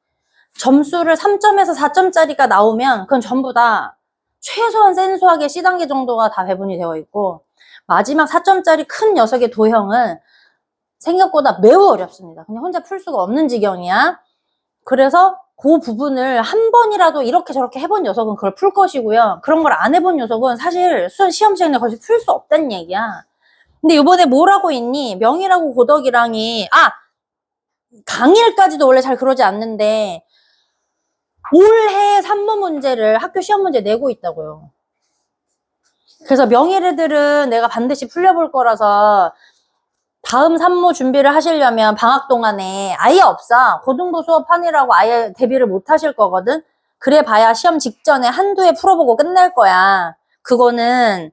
점수를 3점에서 4점짜리가 나오면 그건 전부 다 최소한 센수학의 C단계 정도가 다 배분이 되어 있고 마지막 4점짜리 큰 녀석의 도형은 생각보다 매우 어렵습니다. 그냥 혼자 풀 수가 없는 지경이야. 그래서 그 부분을 한 번이라도 이렇게 저렇게 해본 녀석은 그걸 풀 것이고요. 그런 걸 안 해본 녀석은 사실 시험 시간에 거의 풀 수 없다는 얘기야. 근데 이번에 뭐라고 있니? 명이라고 고덕이랑이 강일까지도 원래 잘 그러지 않는데 올해 산모 문제를 학교 시험 문제 내고 있다고요. 그래서 명예래들은 내가 반드시 풀려볼 거라서 다음 산모 준비를 하시려면 방학 동안에 아예 없어. 고등부 수업하느라고 아예 대비를 못 하실 거거든. 그래 봐야 시험 직전에 한두 해 풀어보고 끝낼 거야. 그거는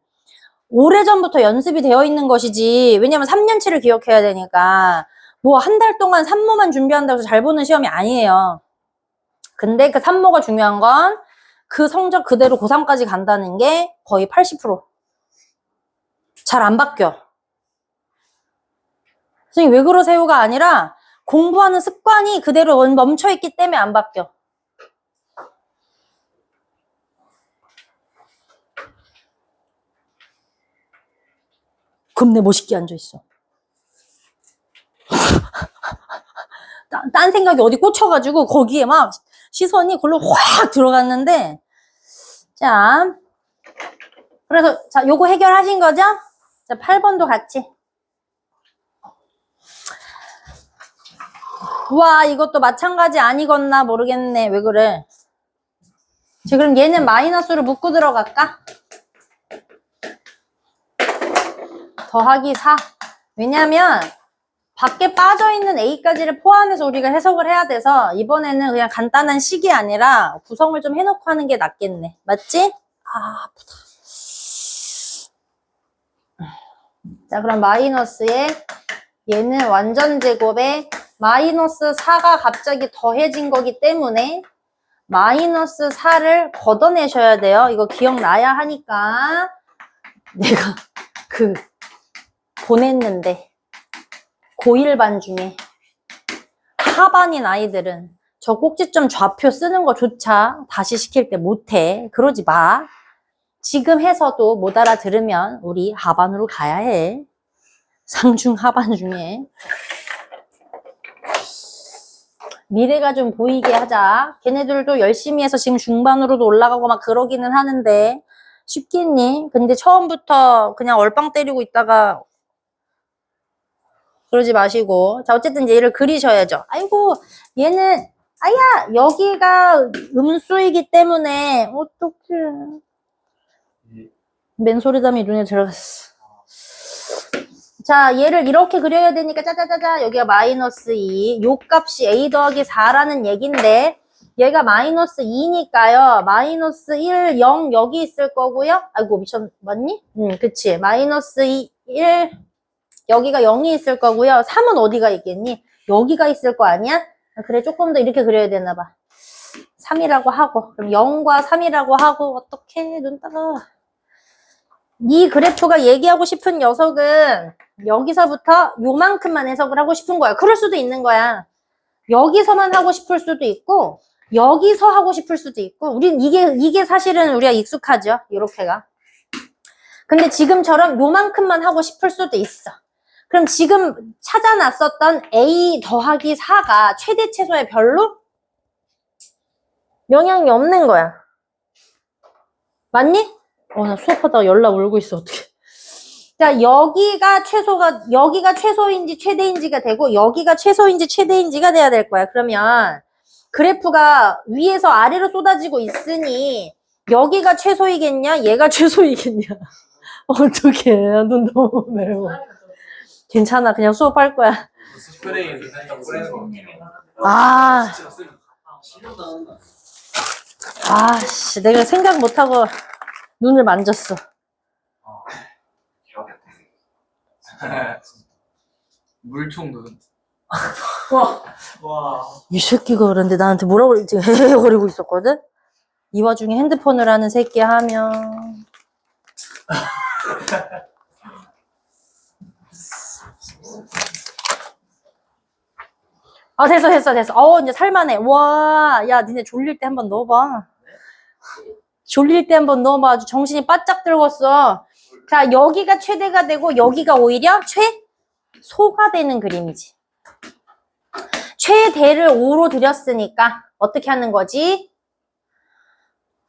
오래전부터 연습이 되어 있는 것이지. 왜냐면 3년치를 기억해야 되니까. 뭐 한 달 동안 산모만 준비한다고 해서 잘 보는 시험이 아니에요. 근데 그 산모가 중요한 건 그 성적 그대로 고3까지 간다는 게 거의 80%. 잘 안 바뀌어. 선생님 왜 그러세요가 아니라 공부하는 습관이 그대로 멈춰있기 때문에 안 바뀌어. 겁내 멋있게 앉아있어. 딴 생각이 어디 꽂혀가지고 거기에 막 시선이 그걸로 확 들어갔는데 자 그래서 자 요거 해결하신 거죠? 자 8번도 같이 와 이것도 마찬가지 아니겠나 모르겠네. 왜 그래? 지금 얘는 마이너스로 묶고 들어갈까? 더하기 4. 왜냐면 밖에 빠져있는 A까지를 포함해서 우리가 해석을 해야 돼서 이번에는 그냥 간단한 식이 아니라 구성을 좀 해놓고 하는 게 낫겠네. 맞지? 아, 아프다. 자, 그럼 마이너스에 얘는 완전 제곱에 마이너스 4가 갑자기 더해진 거기 때문에 마이너스 4를 걷어내셔야 돼요. 이거 기억나야 하니까 내가 보냈는데 고1 반 중에 하반인 아이들은 저 꼭지점 좌표 쓰는 거조차 다시 시킬 때 못해. 그러지 마. 지금 해서도 못 알아들으면 우리 하반으로 가야 해. 상중 하반 중에. 미래가 좀 보이게 하자. 걔네들도 열심히 해서 지금 중반으로도 올라가고 막 그러기는 하는데 쉽겠니? 근데 처음부터 그냥 얼빵 때리고 있다가 그러지 마시고. 자, 어쨌든 이제 얘를 그리셔야죠. 아이고, 얘는, 아야, 여기가 음수이기 때문에, 어떡해. 맨소리담이 눈에 들어갔어. 자, 얘를 이렇게 그려야 되니까, 짜자자자, 여기가 마이너스 2. 요 값이 A 더하기 4라는 얘긴데, 얘가 마이너스 2니까요. 마이너스 1, 0, 여기 있을 거고요. 아이고, 맞니? 그치. 마이너스 2, 1. 여기가 0이 있을 거고요. 3은 어디가 있겠니? 여기가 있을 거 아니야? 그래, 조금 더 이렇게 그려야 되나 봐. 3이라고 하고. 그럼 0과 3이라고 하고. 어떡해, 눈 따가. 이 그래프가 얘기하고 싶은 녀석은 여기서부터 요만큼만 해석을 하고 싶은 거야. 그럴 수도 있는 거야. 여기서만 하고 싶을 수도 있고, 여기서 하고 싶을 수도 있고, 우린 이게 사실은 우리가 익숙하죠. 요렇게가. 근데 지금처럼 요만큼만 하고 싶을 수도 있어. 그럼 지금 찾아놨었던 A 더하기 4가 최대 최소에 별로 영향이 없는 거야. 맞니? 나 수업하다가 연락 울고 있어, 어떡해. 자, 여기가 최소인지 최대인지가 되고, 여기가 최소인지 최대인지가 돼야 될 거야. 그러면 그래프가 위에서 아래로 쏟아지고 있으니, 여기가 최소이겠냐? 얘가 최소이겠냐? 어떡해. 눈 너무 매워. 괜찮아. 그냥 수업할 거야. 스프레이 살짝 뿌리는 거. 씨, 내가 생각 못하고 눈을 만졌어. 물총 눈. 이 새끼가 그런데 나한테 뭐라고 그랬지? 헤헤거리고 있었거든? 이 와중에 핸드폰을 하는 새끼 하면. 됐어. 이제 살만해. 와, 야, 니네 졸릴 때 한번 넣어봐. 졸릴 때 한번 넣어봐. 아주 정신이 바짝 들었어. 자, 여기가 최대가 되고, 여기가 오히려 최소가 되는 그림이지. 최대를 5로 드렸으니까, 어떻게 하는 거지?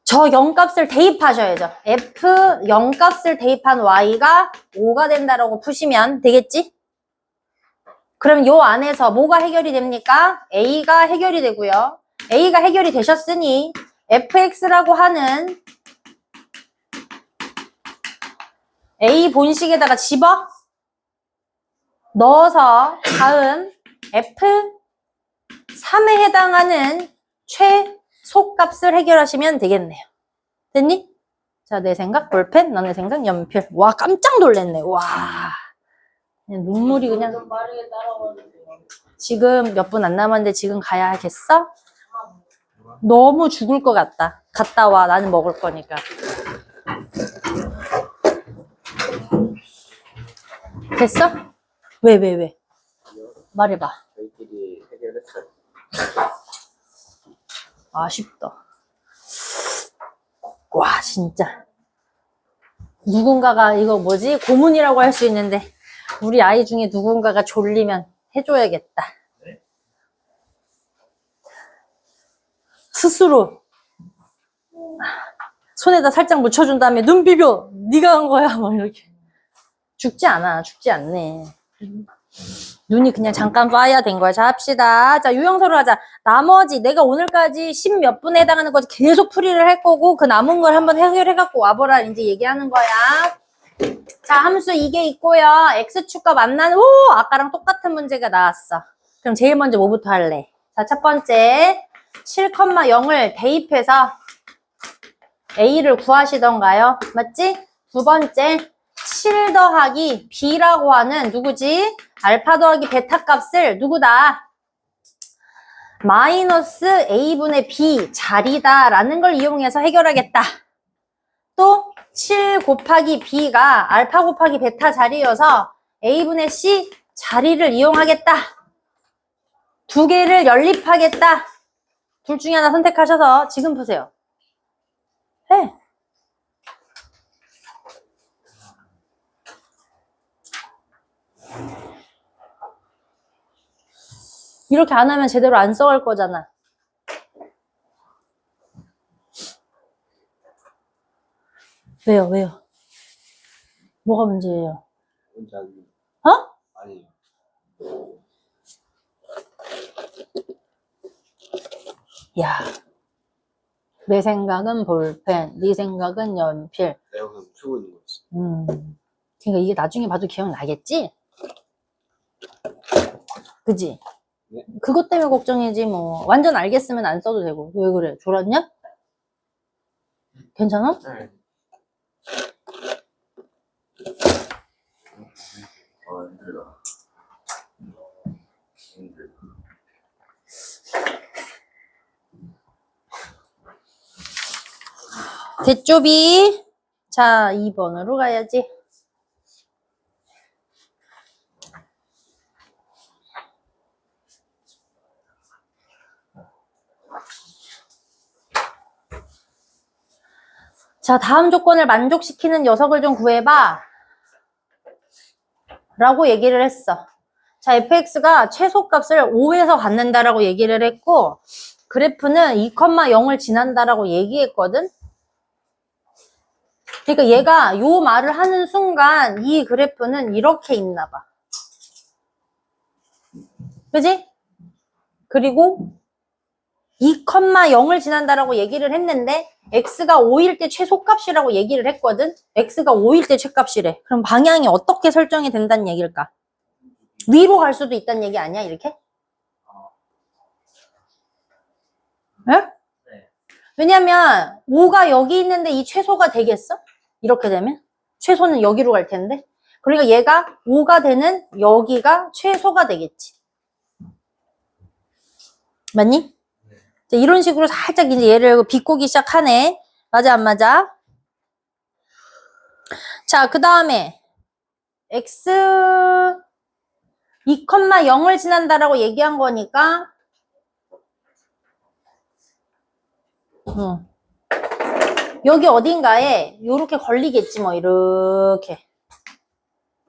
저 0값을 대입하셔야죠. F 0값을 대입한 Y가 5가 된다라고 푸시면 되겠지? 그럼 요 안에서 뭐가 해결이 됩니까? A가 해결이 되고요. A가 해결이 되셨으니 fx라고 하는 A 본식에다가 집어 넣어서 다음 f3에 해당하는 최소값을 해결하시면 되겠네요. 됐니? 자, 내 생각 볼펜, 너네 생각 연필. 와, 깜짝 놀랐네. 와. 그냥 눈물이 그냥. 지금 몇 분 안 남았는데 지금 가야겠어? 너무 죽을 것 같다. 갔다 와. 나는 먹을 거니까. 됐어? 왜? 말해봐. 저희끼리 해결했어요. 아쉽다. 와, 진짜. 누군가가 이거 뭐지? 고문이라고 할 수 있는데 우리 아이 중에 누군가가 졸리면 해줘야겠다. 스스로 손에다 살짝 묻혀준 다음에 눈 비벼. 네가 한 거야. 막 이렇게. 죽지 않네. 눈이 그냥 잠깐 빠야 된 거야. 자, 합시다. 자, 유형서로 하자. 나머지 내가 오늘까지 10 몇 분에 해당하는 거지 계속 풀이를 할 거고 그 남은 걸 한번 해결해갖고 와보라 이제 얘기하는 거야. 자, 함수 이게 있고요. x축과 만나는, 오! 아까랑 똑같은 문제가 나왔어. 그럼 제일 먼저 뭐부터 할래? 자, 첫 번째, 7,0을 대입해서 a를 구하시던가요? 맞지? 두 번째, 7 더하기 b라고 하는 누구지? 알파 더하기 베타 값을 누구다? 마이너스 a분의 b 자리다 라는 걸 이용해서 해결하겠다. 또 7 곱하기 b가 알파 곱하기 베타 자리여서 a분의 c 자리를 이용하겠다. 두 개를 연립하겠다. 둘 중에 하나 선택하셔서 지금 보세요. 네. 이렇게 안 하면 제대로 안 써갈 거잖아. 왜요? 왜요? 뭐가 문제예요? 문제 아니에요. 어? 아니에요. 야, 내 생각은 볼펜, 네 생각은 연필. 내가 그냥 멈추고 있는 거였어. 그러니까 이게 나중에 봐도 기억나겠지? 그지? 네. 그것 때문에 걱정이지 뭐. 완전 알겠으면 안 써도 되고. 왜 그래? 졸았냐? 괜찮아? 네. 아, 힘들다. 힘들다. 대조비. 자, 2번으로 가야지. 자, 다음 조건을 만족시키는 녀석을 좀 구해봐. 라고 얘기를 했어. 자, fx가 최소값을 5에서 갖는다라고 얘기를 했고, 그래프는 2,0을 지난다라고 얘기했거든? 그러니까 얘가 요 말을 하는 순간 이 그래프는 이렇게 있나 봐. 그지? 그리고 2,0을 지난다라고 얘기를 했는데 x가 5일 때 최소값이라고 얘기를 했거든? x가 5일 때 최값이래. 그럼 방향이 어떻게 설정이 된다는 얘기일까? 위로 갈 수도 있다는 얘기 아니야, 이렇게? 네? 네. 왜냐면 5가 여기 있는데 이 최소가 되겠어? 이렇게 되면? 최소는 여기로 갈 텐데? 그러니까 얘가 5가 되는 여기가 최소가 되겠지. 맞니? 자, 이런 식으로 살짝 이제 얘를 비꼬기 시작하네. 맞아, 안 맞아? 자, 그 다음에 x 2,0을 지난다라고 얘기한 거니까 여기 어딘가에 요렇게 걸리겠지 뭐 이렇게.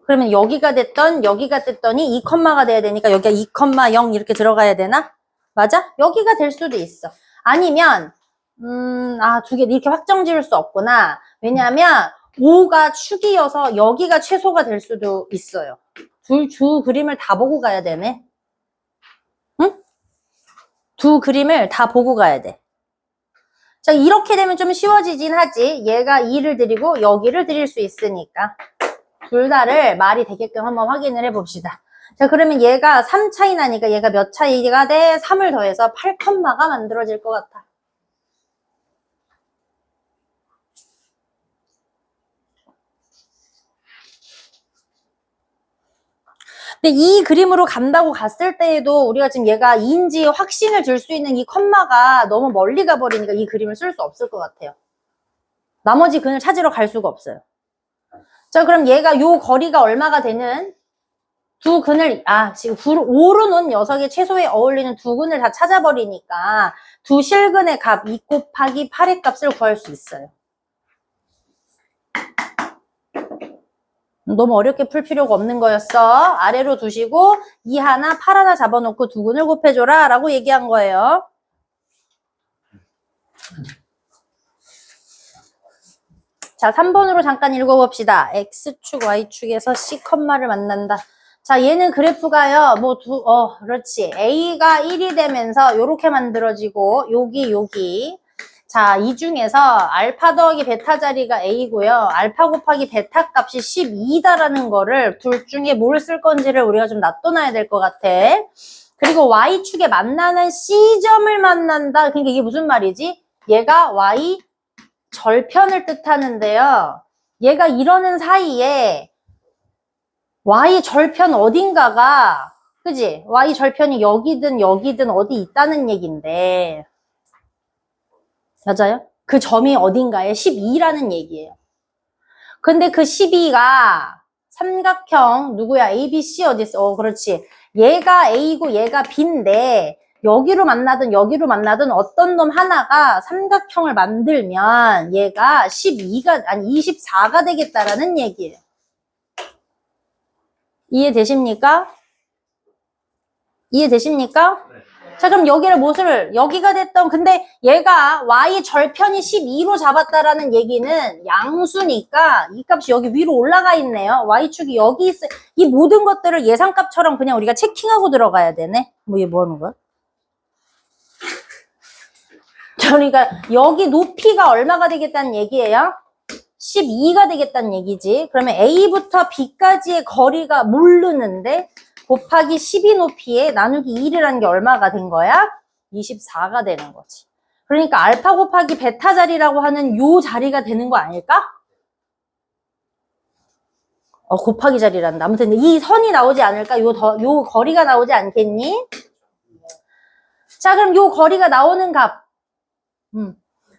그러면 여기가 됐던 여기가 됐더니 2,가 돼야 되니까 여기가 2,0 이렇게 들어가야 되나? 맞아? 여기가 될 수도 있어. 아니면 두 개 이렇게 확정 지을 수 없구나. 왜냐하면 5가 축이어서 여기가 최소가 될 수도 있어요. 두 그림을 다 보고 가야 되네. 응? 두 그림을 다 보고 가야 돼. 자, 이렇게 되면 좀 쉬워지긴 하지. 얘가 2를 드리고 여기를 드릴 수 있으니까. 둘 다를 말이 되게끔 한번 확인을 해봅시다. 자, 그러면 얘가 3 차이 나니까 얘가 몇 차이가 돼? 3을 더해서 8,가 만들어질 것 같아. 근데 이 그림으로 간다고 갔을 때에도 우리가 지금 얘가 2인지 확신을 줄 수 있는 이 컴마가 너무 멀리 가버리니까 이 그림을 쓸 수 없을 것 같아요. 나머지 근을 찾으러 갈 수가 없어요. 자, 그럼 얘가 요 거리가 얼마가 되는 두 근을, 지금 5로 놓은 녀석의 최소에 어울리는 두 근을 다 찾아버리니까 두 실근의 값 2 곱하기 8의 값을 구할 수 있어요. 너무 어렵게 풀 필요가 없는 거였어. 아래로 두시고 2 하나, 8 하나 잡아놓고 두 근을 곱해줘라 라고 얘기한 거예요. 자, 3번으로 잠깐 읽어봅시다. X축, Y축에서 C,를 만난다. 자, 얘는 그래프가요, 그렇지. A가 1이 되면서 요렇게 만들어지고, 여기. 자, 이 중에서 알파 더하기 베타 자리가 A고요. 알파 곱하기 베타 값이 12다라는 거를 둘 중에 뭘 쓸 건지를 우리가 좀 놔둬놔야 될 것 같아. 그리고 Y축에 만나는 C점을 만난다. 그러니까 이게 무슨 말이지? 얘가 Y 절편을 뜻하는데요. 얘가 이러는 사이에 Y 절편 어딘가가, 그지? Y 절편이 여기든 어디 있다는 얘기인데. 맞아요? 그 점이 어딘가에 12라는 얘기예요. 근데 그 12가 삼각형 누구야? ABC 어디 있어? 그렇지. 얘가 A고 얘가 B인데 여기로 만나든 여기로 만나든 어떤 놈 하나가 삼각형을 만들면 얘가 12가 아니 24가 되겠다라는 얘기예요. 이해되십니까? 이해되십니까? 자, 그럼 여기를 여기가 됐던, 근데 얘가 y 절편이 12로 잡았다라는 얘기는 양수니까 이 값이 여기 위로 올라가 있네요. y축이 여기 있어. 이 모든 것들을 예상값처럼 그냥 우리가 체킹하고 들어가야 되네. 얘 뭐 하는 거야? 그러니까 여기 높이가 얼마가 되겠다는 얘기예요? 12가 되겠다는 얘기지. 그러면 A부터 B까지의 거리가 모르는데 곱하기 12 높이에 나누기 1이라는 게 얼마가 된 거야? 24가 되는 거지. 그러니까 알파 곱하기 베타 자리라고 하는 요 자리가 되는 거 아닐까? 곱하기 자리란다. 아무튼 이 선이 나오지 않을까? 요 거리가 나오지 않겠니? 자, 그럼 요 거리가 나오는 값.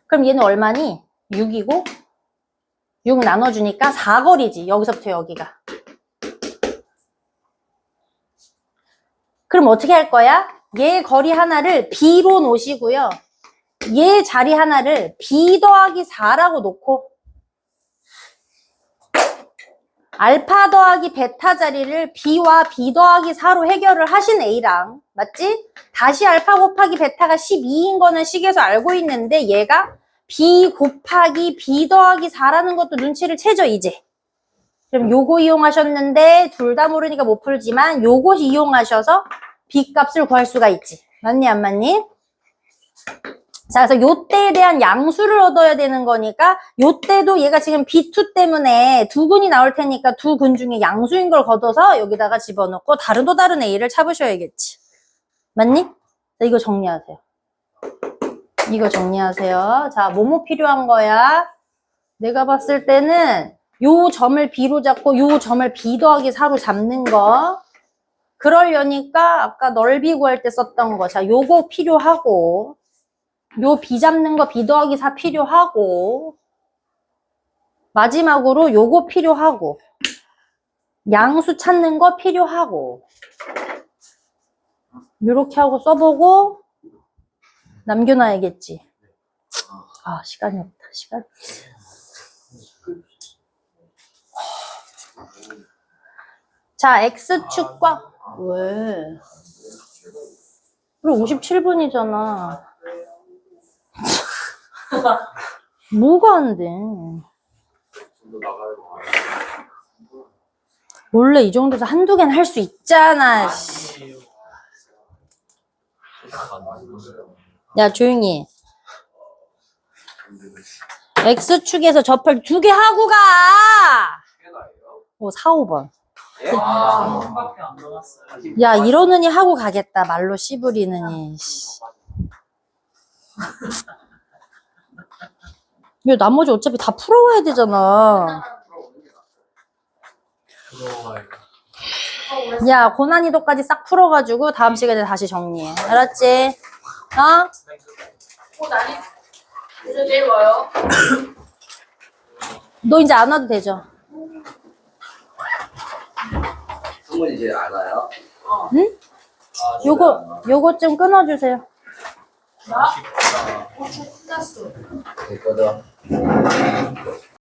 그럼 얘는 얼마니? 6이고 6 나눠주니까 4거리지. 여기서부터 여기가. 그럼 어떻게 할 거야? 얘 거리 하나를 B로 놓으시고요. 얘 자리 하나를 B 더하기 4라고 놓고 알파 더하기 베타 자리를 B와 B 더하기 4로 해결을 하신 A랑 맞지? 다시 알파 곱하기 베타가 12인 거는 식에서 알고 있는데 얘가 B 곱하기 B 더하기 4라는 것도 눈치를 채죠 이제. 그럼 요거 이용하셨는데 둘 다 모르니까 못 풀지만 요거 이용하셔서 B 값을 구할 수가 있지. 맞니 안 맞니? 자, 그래서 요때에 대한 양수를 얻어야 되는 거니까 요때도 얘가 지금 B2 때문에 두 근이 나올 테니까 두 근 중에 양수인 걸 걷어서 여기다가 집어넣고 또 다른 A를 잡으셔야겠지. 맞니? 자, 이거 정리하세요. 이거 정리하세요. 자, 뭐뭐 필요한 거야? 내가 봤을 때는 요 점을 B로 잡고 요 점을 B 더하기 4로 잡는 거. 그러려니까 아까 넓이 구할 때 썼던 거. 자, 요거 필요하고 요 B 잡는 거 B 더하기 4 필요하고 마지막으로 요거 필요하고 양수 찾는 거 필요하고 요렇게 하고 써보고 남겨놔야겠지. 아, 시간이 없다. 시간. 자, X축과 왜? 우리 57분이잖아. 뭐가 안 돼? 원래 이 정도에서 한두 개는 할 수 있잖아. 씨. 야, 조용히 해. X축에서 접할 2개 하고 가! 4, 5번. 밖에 안 남았어요. 야, 이러느니 하고 가겠다. 말로 씨부리느니. 야, 나머지 어차피 다 풀어와야 되잖아. 야, 고난이도까지 싹 풀어가지고 다음 시간에 다시 정리해. 알았지? 난이 이제 내일 와요. 너 이제 안 와도 되죠? 성분이 제일 안 와요? 응? 요거 좀 끊어주세요. 나? 끝났어. 됐거든.